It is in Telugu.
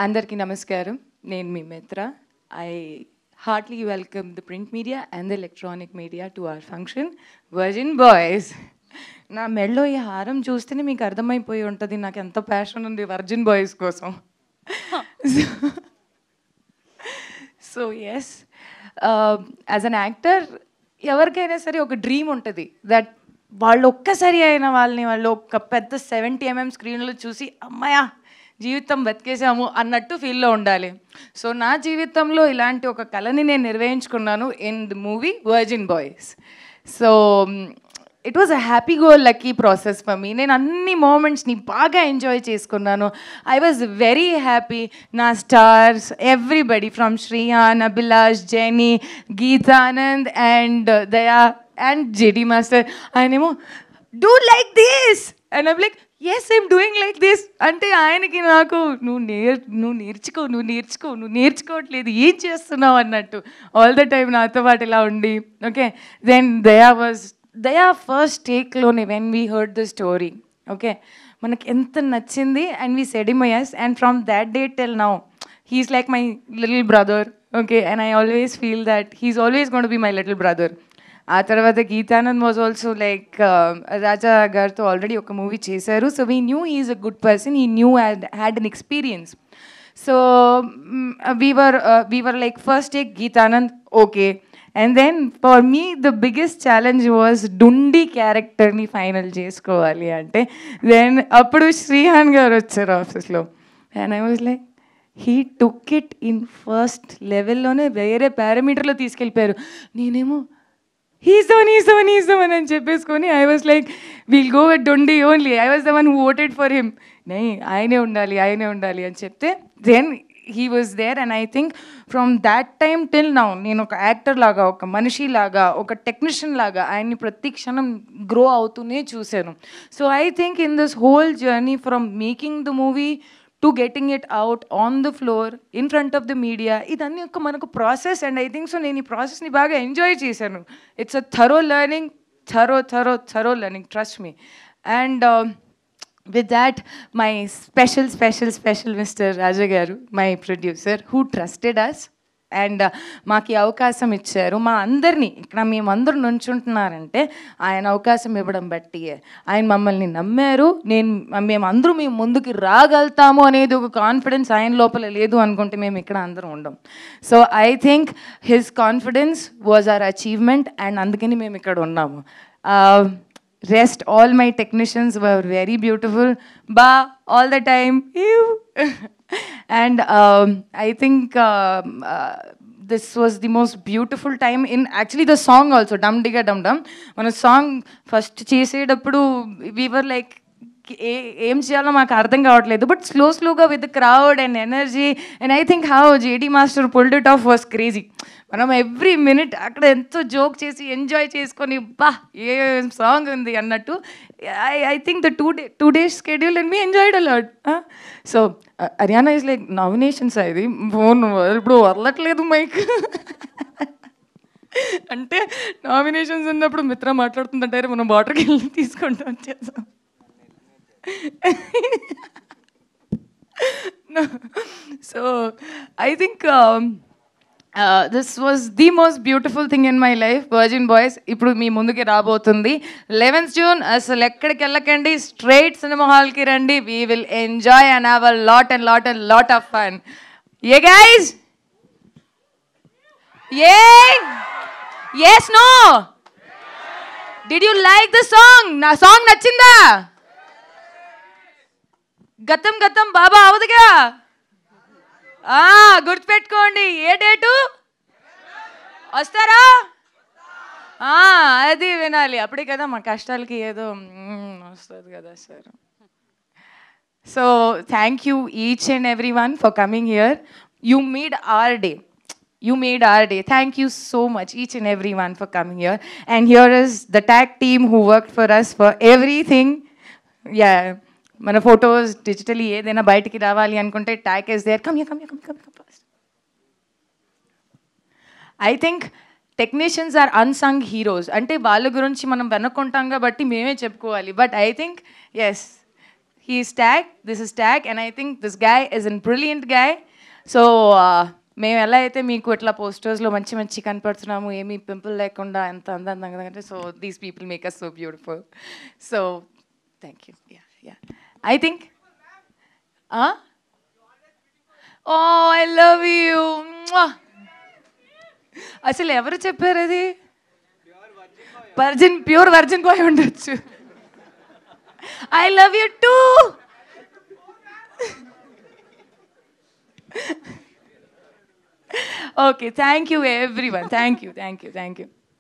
అందరికీ నమస్కారం. నేను మీ మిత్ర. I heartily welcome the print media and the electronic media to our function, Virgin Boys. నా మెడలో ఈ హారం చూస్తేనే మీకు అర్థమైపోయి ఉంటుంది నాకు ఎంత ప్యాషన్ ఉంది వర్జిన్ బాయ్స్ కోసం. So yes, as an actor ఎవరికైనా సరే ఒక డ్రీమ్ ఉంటుంది దట్ వాళ్ళు ఒక్కసారి అయినా వాళ్ళు ఒక పెద్ద 70mm స్క్రీన్లో చూసి అమ్మాయా జీవితం బతికేసాము అన్నట్టు ఫీల్లో ఉండాలి. సో నా జీవితంలో ఇలాంటి ఒక కళని నేను నిర్వహించుకున్నాను in the movie virgin boys. So it was a happy go lucky process for me. నేను అన్ని మూమెంట్స్ని బాగా ఎంజాయ్ చేసుకున్నాను. I was very happy. నా stars everybody from Shreyan, Abhilash, Jenny, Geetanand and Daya and JD master ఆయనేమో do like this and I'm like yes I'm doing like this అంటే ఆయనకి నాకు నువ్వు నేర్చుకోవట్లేదు ఏం చేస్తున్నావు అన్నట్టు ఆల్ ద టైమ్ నాతో పాటు ఇలా ఉండి. ఓకే, దెన్ దయా ఫస్ట్ టేక్లోనే when we heard the story, okay మనకి ఎంత నచ్చింది and we said him yes, and from that day till now he's like my little brother, okay, and I always feel that he's always going to be my little brother. ఆ తర్వాత గీతానంద్ వాజ్ ఆల్సో లైక్ రాజా గారితో ఆల్రెడీ ఒక మూవీ చేశారు. So we knew he is a good person, he knew had an experience. So we were like first take Geetanand, okay, and then for me the biggest challenge was డుండి క్యారెక్టర్ని ఫైనల్ చేసుకోవాలి అంటే. దెన్ అప్పుడు శ్రీహాన్ గారు వచ్చారు ఆఫీస్లో and I was like he took it in first లెవెల్లోనే వేరే పారామీటర్లో తీసుకెళ్ళిపోయారు. నేనేమో he's the one అని చెప్పేసుకొని I was like we'll go with డొండి only. I was the one who voted for him. ఆయనే ఉండాలి అని చెప్తే then he was there. And I think from that time till now నేను ఒక యాక్టర్ లాగా, ఒక మనిషి లాగా, ఒక టెక్నీషియన్ లాగా ఆయన్ని ప్రతి క్షణం గ్రో అవుతూనే చూశాను. So I think in this whole journey from making the movie to getting it out on the floor in front of the media, ఇదన్నీ ఒక మనకు process. And I think so నేను ఈ ప్రాసెస్ని బాగా ఎంజాయ్ చేశాను. It's a thorough learning, thorough learning, trust me. And with that, my special Mr. Raja garu, my producer, who trusted us and మాకు అవకాశం ఇచ్చారు. మా అందరినీ ఇక్కడ మేమందరూ నుంచుంటున్నారంటే ఆయన అవకాశం ఇవ్వడం బట్టి ఆయన మమ్మల్ని నమ్మారు. మేమందరూ మేము ముందుకు రాగలుగుతాము అనేది ఒక కాన్ఫిడెన్స్ ఆయన లోపల లేదు అనుకుంటే మేము ఇక్కడ అందరం ఉండం. So I think his confidence was our achievement and అందుకని మేము ఇక్కడ ఉన్నాము. Rest, all my technicians were very beautiful. Ba, all the time. And I think this was the most beautiful time in actually the song also, Dum Digga Dum Dum. When a song first చేసేటప్పుడు we were like ఏం చేయాలో మాకు అర్థం కావట్లేదు, బట్ స్లోగా with the crowd and energy and I think how JD master pulled it of was crazy. మనం ఎవ్రీ మినిట్ అక్కడ ఎంతో జోక్ చేసి ఎంజాయ్ చేసుకొని బా ఏ సాంగ్ ఉంది అన్నట్టు. I think the two days schedule and me enjoyed a lot. So Haryana is like nominations ఇది ఫోన్ ఇప్పుడు వదలట్లేదు మైక్ అంటే నామినేషన్స్ ఉన్నప్పుడు మిత్ర మాట్లాడుతుందంటారు మనం వాటర్కి వెళ్ళి తీసుకుంటాం చేసాం. No. So I think this was the most beautiful thing in my life, Virgin Boys. ఇప్పుడు మీ ముందుకి రాబోతుంది 11th June. అసలు ఎక్కడికి వెళ్ళకండి, స్ట్రైట్ సినిమా హాల్కి రండి. We will enjoy and have a lot of fun. Yeah guys? Yeah? Yes, no? Did you like the song? నా సాంగ్ నచ్చిందా? గతం బాబా అవదుగా గుర్తుపెట్టుకోండి. ఏ డేటు వస్తారా? అది వినాలి, అప్పుడే కదా మా కష్టాలకి ఏదో వస్తుంది కదా sir. So thank you each and every one for coming here. You made our day. Thank you so much, each and everyone, for coming here. And here is the tag team who worked for us for everything. Yeah, మన ఫొటోస్ డిజిటలీ ఏదైనా బయటికి రావాలి అనుకుంటే tag is there. Come fast. I think technicians are unsung heroes. అంటే వాళ్ళ గురించి మనం వెనుకుంటాం కాబట్టి మేమే చెప్పుకోవాలి. But I think yes He's tag, this is tag, and I think this guy is a brilliant guy. So మేము ఎలా అయితే మీకు ఇట్లా పోస్టర్స్లో మంచి మంచి కనపడుతున్నాము, ఏమీ పింపుల్ లేకుండా ఎంత అందంగా అంటే, so these people make us so beautiful. So thank you. Yeah yeah I think oh I love you. అసలు ఎవరు చెప్పారు అది? ప్యూర్ వర్జిన్ బాయ్ ఉండొచ్చు. I love you too. Okay, thank you everyone. Thank you.